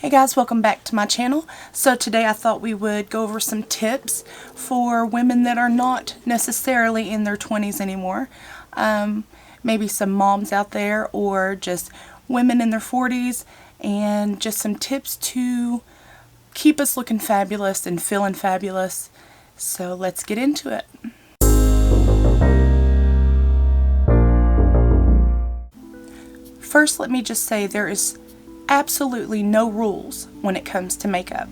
Hey guys, welcome back to my channel. So today I thought we would go over some tips for women that are not necessarily in their 20s anymore. Maybe some moms out there or just women in their 40s, and just some tips to keep us looking fabulous and feeling fabulous. So let's get into it. First, let me just say there is absolutely no rules when it comes to makeup.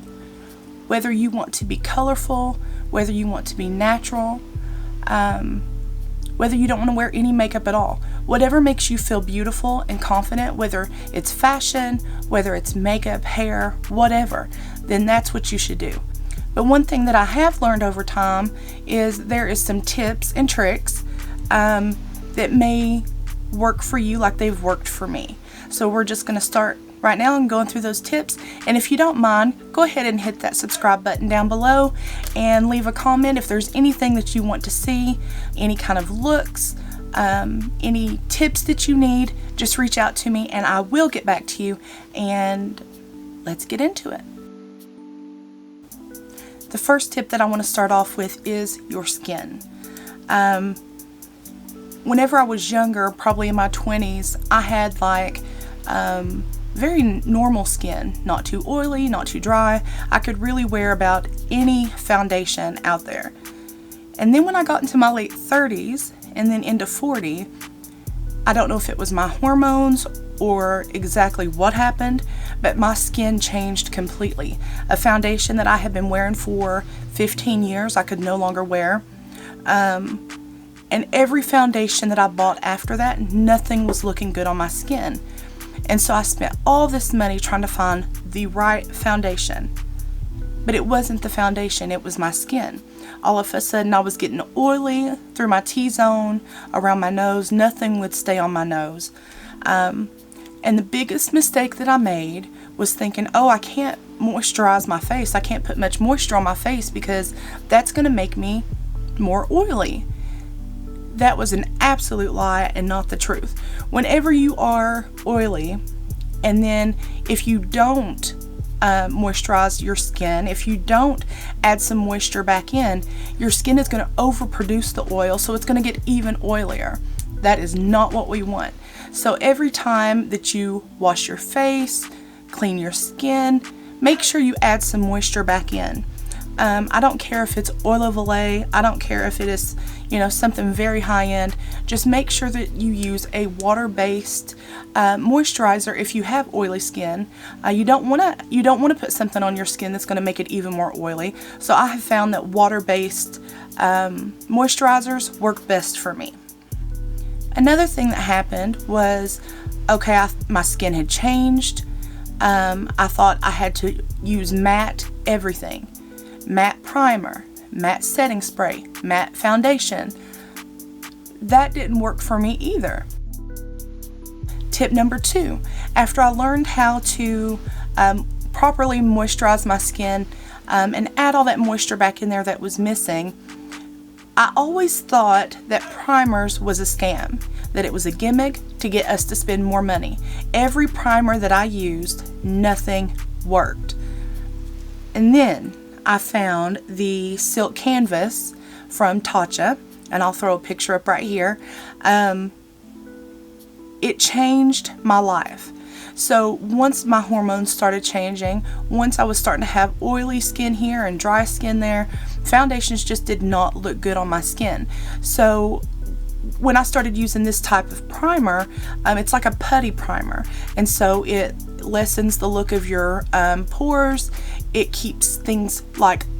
Whether you want to be colorful, whether you want to be natural, whether you don't want to wear any makeup at all, whatever makes you feel beautiful and confident, whether it's fashion, whether it's makeup, hair, whatever, then that's what you should do. But one thing that I have learned over time is there is some tips and tricks that may work for you like they've worked for me. So we're just going to start right now and going through those tips. And if you don't mind, go ahead and hit that subscribe button down below and leave a comment if there's anything that you want to see, any kind of looks, any tips that you need. Just reach out to me and I will get back to you, and let's get into it. The first tip that I want to start off with is your skin. Whenever I was younger, probably in my 20s, I had very normal skin, not too oily, not too dry. I could really wear about any foundation out there. And then when I got into my late 30s and then into 40, I don't know if it was my hormones or exactly what happened, but my skin changed completely. A foundation that I had been wearing for 15 years, I could no longer wear. And every foundation that I bought after that, nothing was looking good on my skin. And so I spent all this money trying to find the right foundation. But it wasn't the foundation, it was my skin. All of a sudden I was getting oily through my T-zone, around my nose. Nothing would stay on my nose. And the biggest mistake that I made was thinking, oh, I can't moisturize my face. I can't put much moisture on my face because that's going to make me more oily. That was an absolute lie and not the truth. Whenever you are oily, and then if you don't moisturize your skin, if you don't add some moisture back in, your skin is going to overproduce the oil, so it's going to get even oilier. That is not what we want. So every time that you wash your face, clean your skin, make sure you add some moisture back in. I don't care if it's oil of Olay, I don't care if it is, something very high end. Just make sure that you use a water-based moisturizer if you have oily skin. You don't want to put something on your skin that's going to make it even more oily. So I have found that water-based moisturizers work best for me. Another thing that happened was, my skin had changed. I thought I had to use matte everything. Matte primer, matte setting spray, matte foundation. That didn't work for me either. Tip number 2, after I learned how to properly moisturize my skin and add all that moisture back in there that was missing, I always thought that primers was a scam, that it was a gimmick to get us to spend more money. Every primer that I used, nothing worked. And then I found the silk canvas from Tatcha, and I'll throw a picture up right here. It changed my life. So once my hormones started changing, once I was starting to have oily skin here and dry skin there, foundations just did not look good on my skin. So when I started using this type of primer, it's like a putty primer, and so it lessens the look of your pores. It keeps things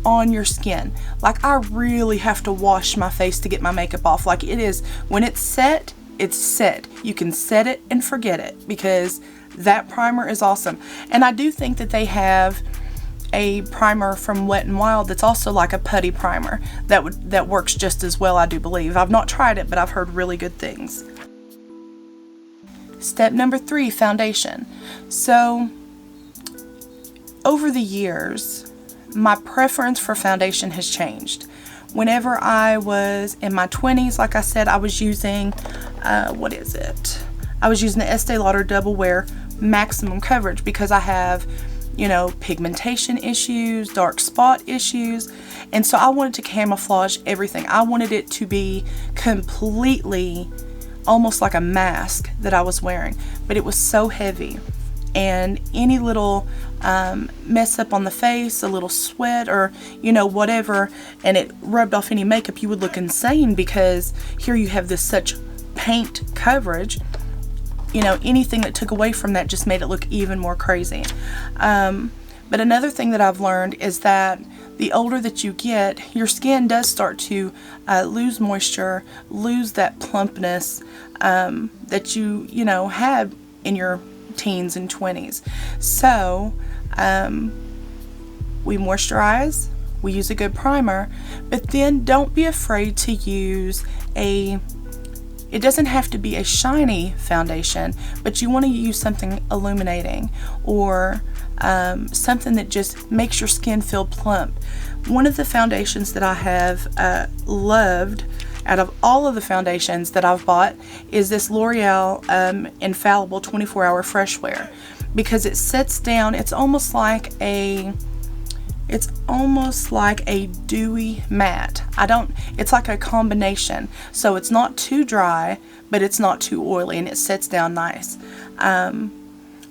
on your skin. I really have to wash my face to get my makeup off. It is, when it's set, it's set. You can set it and forget it because that primer is awesome. And I do think that they have a primer from Wet n Wild that's also like a putty primer that works just as well, I do believe. I've not tried it, but I've heard really good things. Step number 3, foundation. So over the years, my preference for foundation has changed. Whenever I was in my 20s, like I said, I was using, I was using the Estee Lauder Double Wear Maximum Coverage because I have you know, pigmentation issues, dark spot issues. And so I wanted to camouflage everything. I wanted it to be completely almost like a mask that I was wearing, but it was so heavy. And any little mess up on the face, a little sweat or, you know, whatever, and it rubbed off any makeup, you would look insane, because here you have this such paint coverage. You know, anything that took away from that just made it look even more crazy. But another thing that I've learned is that the older that you get, your skin does start to lose moisture, lose that plumpness that you know, had in your teens and 20s. So we moisturize, we use a good primer, but then don't be afraid to use it doesn't have to be a shiny foundation, but you want to use something illuminating, or something that just makes your skin feel plump. One of the foundations that I have loved out of all of the foundations that I've bought is this L'Oreal Infallible 24-Hour Fresh Wear, because it sets down, it's almost like a dewy matte. It's like a combination. So it's not too dry, but it's not too oily, and it sets down nice.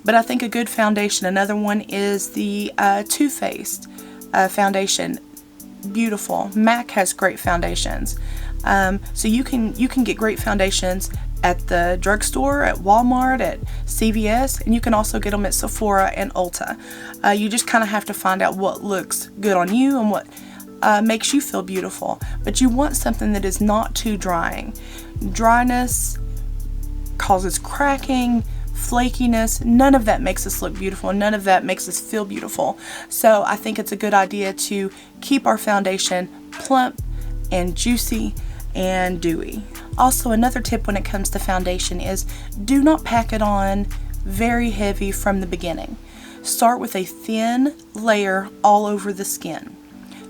But I think a good foundation, another one is the Too Faced foundation. Beautiful. MAC has great foundations. So you can get great foundations at the drugstore, at Walmart, at CVS, and you can also get them at Sephora and Ulta. You just kind of have to find out what looks good on you and what makes you feel beautiful. But you want something that is not too drying. Dryness causes cracking, flakiness. None of that makes us look beautiful. None of that makes us feel beautiful. So I think it's a good idea to keep our foundation plump and juicy and dewy. Also, another tip when it comes to foundation is do not pack it on very heavy from the beginning. Start with a thin layer all over the skin.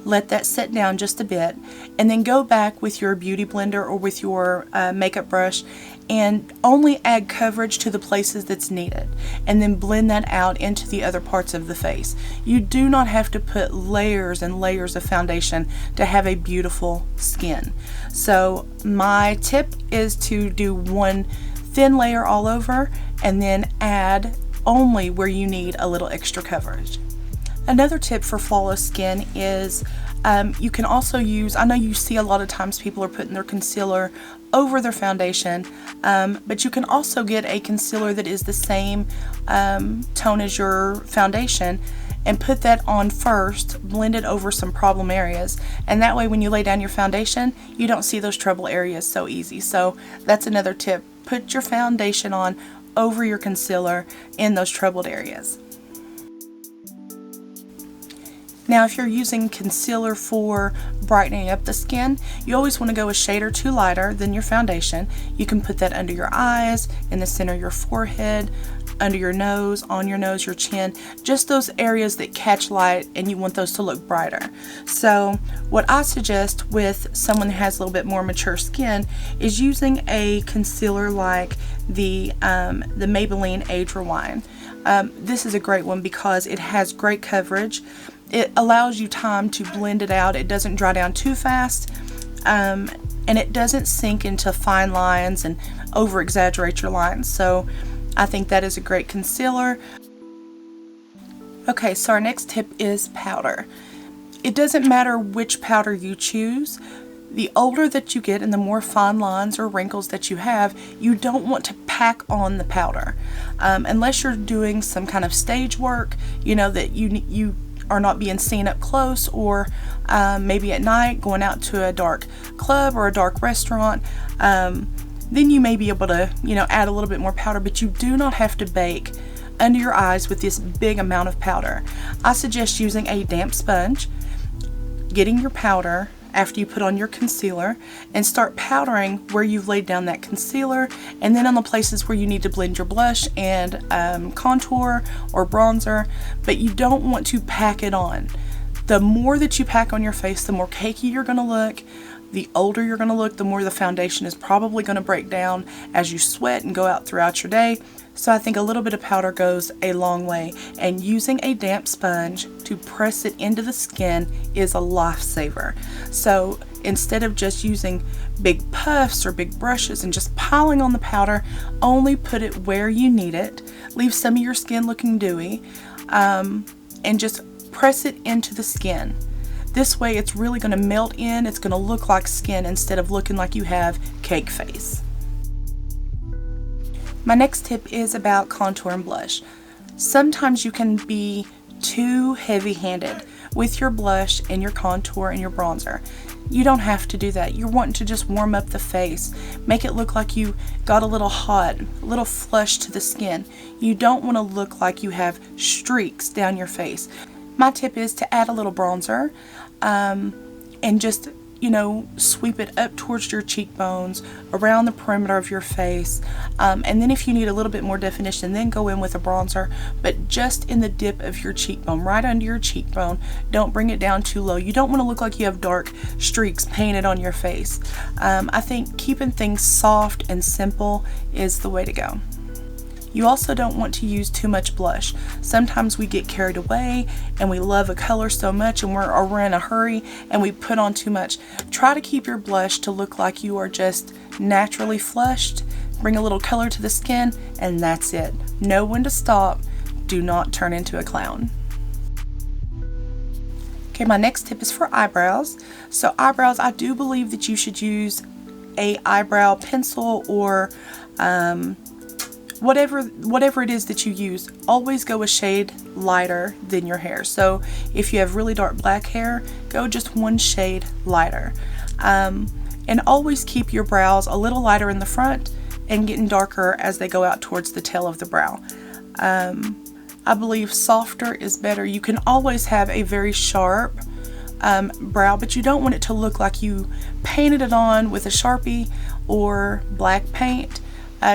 Let that set down just a bit, and then go back with your beauty blender or with your makeup brush and only add coverage to the places that's needed, and then blend that out into the other parts of the face. You do not have to put layers and layers of foundation to have a beautiful skin. So my tip is to do one thin layer all over and then add only where you need a little extra coverage. Another tip for flawless skin is you can also use, I know you see a lot of times people are putting their concealer over their foundation, but you can also get a concealer that is the same tone as your foundation and put that on first, blend it over some problem areas, and that way when you lay down your foundation, you don't see those trouble areas so easy. So that's another tip. Put your foundation on over your concealer in those troubled areas. Now, if you're using concealer for brightening up the skin, you always want to go a shade or two lighter than your foundation. You can put that under your eyes, in the center of your forehead, under your nose, on your nose, your chin, just those areas that catch light and you want those to look brighter. So what I suggest with someone who has a little bit more mature skin is using a concealer like the Maybelline Age Rewind. This is a great one because it has great coverage. It allows you time to blend it out. It doesn't dry down too fast, and it doesn't sink into fine lines and over exaggerate your lines. So I think that is a great concealer. Okay, so our next tip is powder. It doesn't matter which powder you choose. The older that you get and the more fine lines or wrinkles that you have, you don't want to pack on the powder. Unless you're doing some kind of stage work, you know, that you are not being seen up close, or maybe at night going out to a dark club or a dark restaurant, then you may be able to, you know, add a little bit more powder, but you do not have to bake under your eyes with this big amount of powder. I suggest using a damp sponge, getting your powder after you put on your concealer, and start powdering where you've laid down that concealer, and then on the places where you need to blend your blush and contour or bronzer, but you don't want to pack it on. The more that you pack on your face, the more cakey you're going to look. The older you're going to look, the more the foundation is probably going to break down as you sweat and go out throughout your day. So I think a little bit of powder goes a long way, and using a damp sponge to press it into the skin is a lifesaver. So instead of just using big puffs or big brushes and just piling on the powder, only put it where you need it. Leave some of your skin looking dewy, and just press it into the skin. This way it's really going to melt in. It's going to look like skin instead of looking like you have cake face. My next tip is about contour and blush. Sometimes you can be too heavy-handed with your blush and your contour and your bronzer. You don't have to do that. You're wanting to just warm up the face, make it look like you got a little hot, a little flush to the skin. You don't want to look like you have streaks down your face. My tip is to add a little bronzer, and just, sweep it up towards your cheekbones, around the perimeter of your face, and then if you need a little bit more definition, then go in with a bronzer, but just in the dip of your cheekbone, right under your cheekbone. Don't bring it down too low. You don't want to look like you have dark streaks painted on your face. I think keeping things soft and simple is the way to go. You also don't want to use too much blush. Sometimes we get carried away and we love a color so much, and we're in a hurry and we put on too much. Try to keep your blush to look like you are just naturally flushed. Bring a little color to the skin, and that's it. Know when to stop. Do not turn into a clown. Okay, my next tip is for eyebrows. So eyebrows, I do believe that you should use a eyebrow pencil or whatever it is that you use. Always go a shade lighter than your hair. So if you have really dark black hair, go just one shade lighter. And always keep your brows a little lighter in the front and getting darker as they go out towards the tail of the brow. I believe softer is better. You can always have a very sharp brow, but you don't want it to look like you painted it on with a Sharpie or black paint.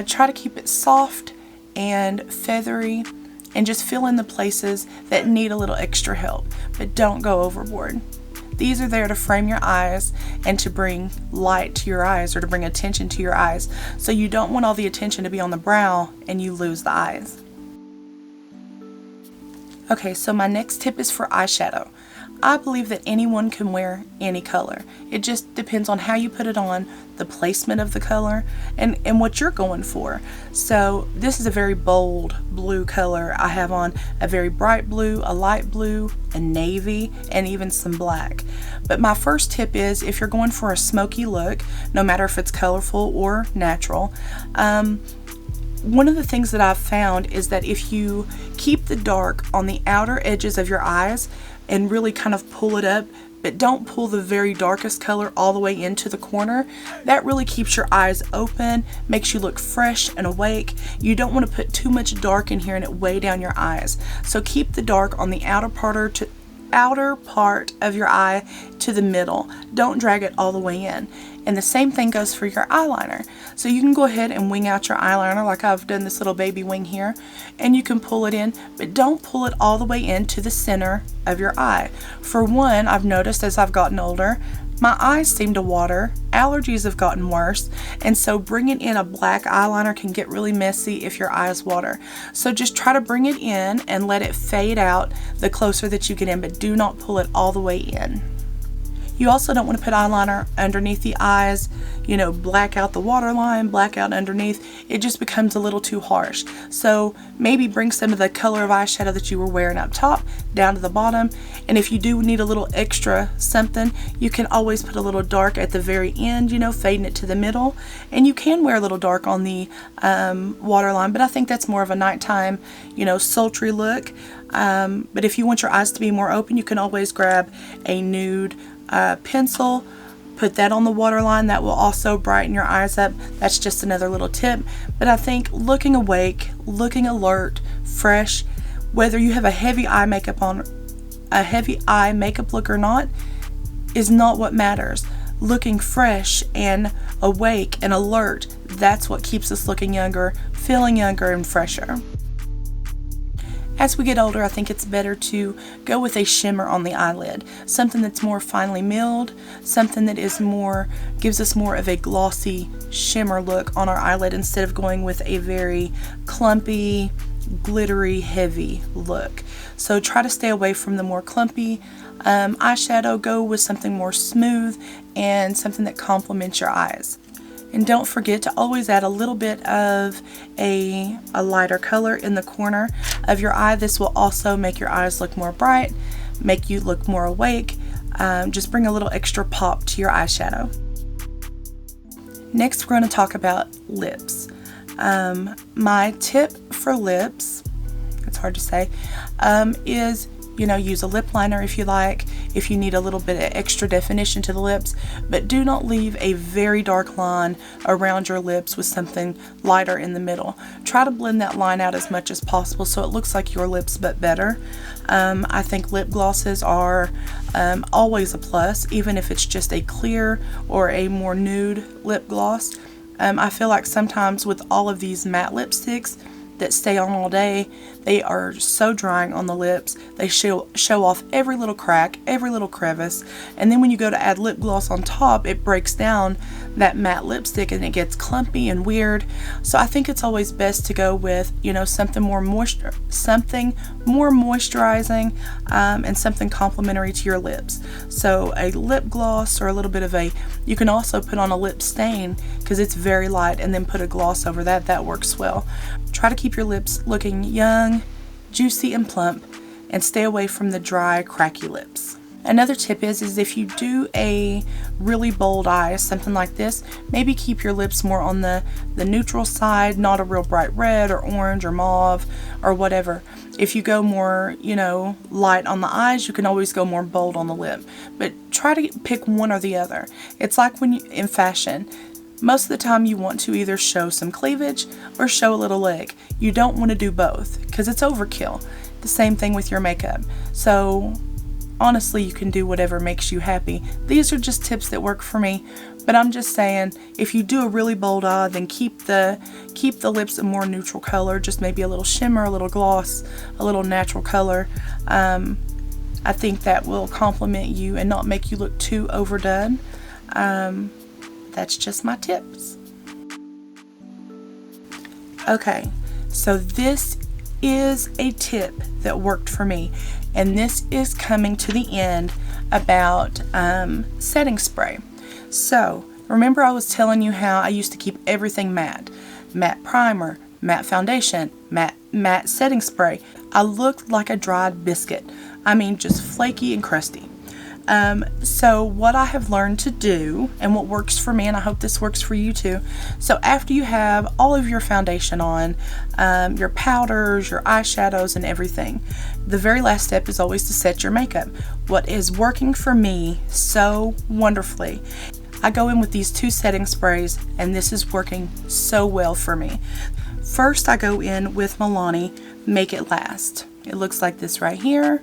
Try to keep it soft and feathery, and just fill in the places that need a little extra help, but don't go overboard. These are there to frame your eyes and to bring light to your eyes, or to bring attention to your eyes. So you don't want all the attention to be on the brow and you lose the eyes. Okay, so my next tip is for eyeshadow. I believe that anyone can wear any color. It just depends on how you put it on, the placement of the color, and what you're going for. So this is a very bold blue color. I have on a very bright blue, a light blue, a navy, and even some black. But my first tip is, if you're going for a smoky look, no matter if it's colorful or natural, one of the things that I've found is that if you keep the dark on the outer edges of your eyes and really kind of pull it up, but don't pull the very darkest color all the way into the corner, that really keeps your eyes open, makes you look fresh and awake. You don't want to put too much dark in here and it weigh down your eyes. So keep the dark on the outer part of your eye to the middle. Don't drag it all the way in. And the same thing goes for your eyeliner. So you can go ahead and wing out your eyeliner, like I've done this little baby wing here, and you can pull it in, but don't pull it all the way into the center of your eye. For one, I've noticed as I've gotten older, my eyes seem to water, allergies have gotten worse, and so bringing in a black eyeliner can get really messy if your eyes water. So just try to bring it in and let it fade out the closer that you get in, but do not pull it all the way in. You also don't want to put eyeliner underneath the eyes, black out the waterline, black out underneath. It just becomes a little too harsh. So maybe bring some of the color of eyeshadow that you were wearing up top down to the bottom. And if you do need a little extra something, you can always put a little dark at the very end, fading it to the middle. And you can wear a little dark on the waterline, but I think that's more of a nighttime, sultry look. But if you want your eyes to be more open, you can always grab a nude pencil, put that on the waterline. That will also brighten your eyes up. That's just another little tip. But I think looking awake, looking alert, fresh, whether you have a heavy eye makeup look or not, is not what matters. Looking fresh and awake and alert, that's what keeps us looking younger, feeling younger and fresher. As we get older, I think it's better to go with a shimmer on the eyelid, something that's more finely milled, something that is more, gives us more of a glossy shimmer look on our eyelid instead of going with a very clumpy, glittery, heavy look. So try to stay away from the more clumpy eyeshadow. Go with something more smooth and something that complements your eyes. And don't forget to always add a little bit of a lighter color in the corner of your eye. This will also make your eyes look more bright, make you look more awake. Just bring a little extra pop to your eyeshadow. Next, we're going to talk about lips. My tip for lips, it's hard to say, is use a lip liner if you like, if you need a little bit of extra definition to the lips, but do not leave a very dark line around your lips with something lighter in the middle. Try to blend that line out as much as possible so it looks like your lips but better. I think lip glosses are always a plus, even if it's just a clear or a more nude lip gloss. I feel like sometimes with all of these matte lipsticks that stay on all day, they are so drying on the lips. They show off every little crack, every little crevice, and then when you go to add lip gloss on top, it breaks down that matte lipstick and it gets clumpy and weird. So I think it's always best to go with something more moisturizing and something complementary to your lips. So a lip gloss or a little bit of you can also put on a lip stain because it's very light, and then put a gloss over that. That works well. Try to keep your lips looking young, juicy, and plump, and stay away from the dry, cracky lips. Another tip is if you do a really bold eye, something like this, maybe keep your lips more on the neutral side, not a real bright red or orange or mauve or whatever. If you go more, light on the eyes, you can always go more bold on the lip. But try to pick one or the other. It's like when in fashion. Most of the time you want to either show some cleavage or show a little leg. You don't want to do both because it's overkill. The same thing with your makeup. So honestly, you can do whatever makes you happy. These are just tips that work for me, but I'm just saying if you do a really bold eye, then keep the lips a more neutral color, just maybe a little shimmer, a little gloss, a little natural color. I think that will complement you and not make you look too overdone. That's just my tips. Okay, so this is a tip that worked for me, and this is coming to the end about setting spray. So remember I was telling you how I used to keep everything matte primer, matte foundation, matte setting spray. I looked like a dried biscuit. I mean, just flaky and crusty. So what I have learned to do, and what works for me, and I hope this works for you too, so after you have all of your foundation on, your powders, your eyeshadows, and everything, the very last step is always to set your makeup. What is working for me so wonderfully, I go in with these two setting sprays, and this is working so well for me. First, I go in with Milani Make It Last. It looks like this right here.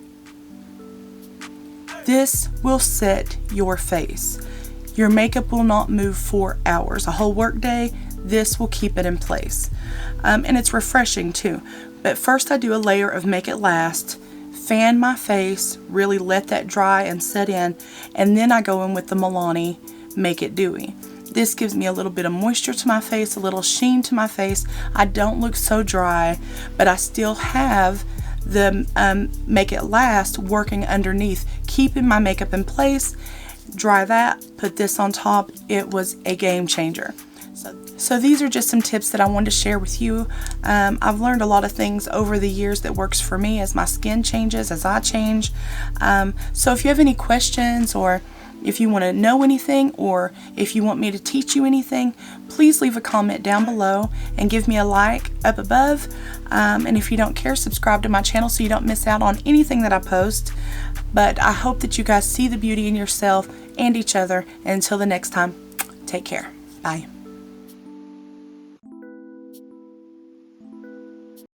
This will set your face. Your makeup will not move for hours. A whole work day, this will keep it in place. And it's refreshing too. But first I do a layer of Make It Last, fan my face, really let that dry and set in, and then I go in with the Milani Make It Dewy. This gives me a little bit of moisture to my face, a little sheen to my face. I don't look so dry, but I still have the Make It Last working underneath, keeping my makeup in place. Dry that, put this on top. It was a game changer. So these are just some tips that I wanted to share with you. I've learned a lot of things over the years that works for me as my skin changes, as I change. So if you have any questions, or if you want to know anything, or if you want me to teach you anything, please leave a comment down below and give me a like up above. And if you don't care, subscribe to my channel so you don't miss out on anything that I post. But I hope that you guys see the beauty in yourself and each other. And until the next time, take care. Bye.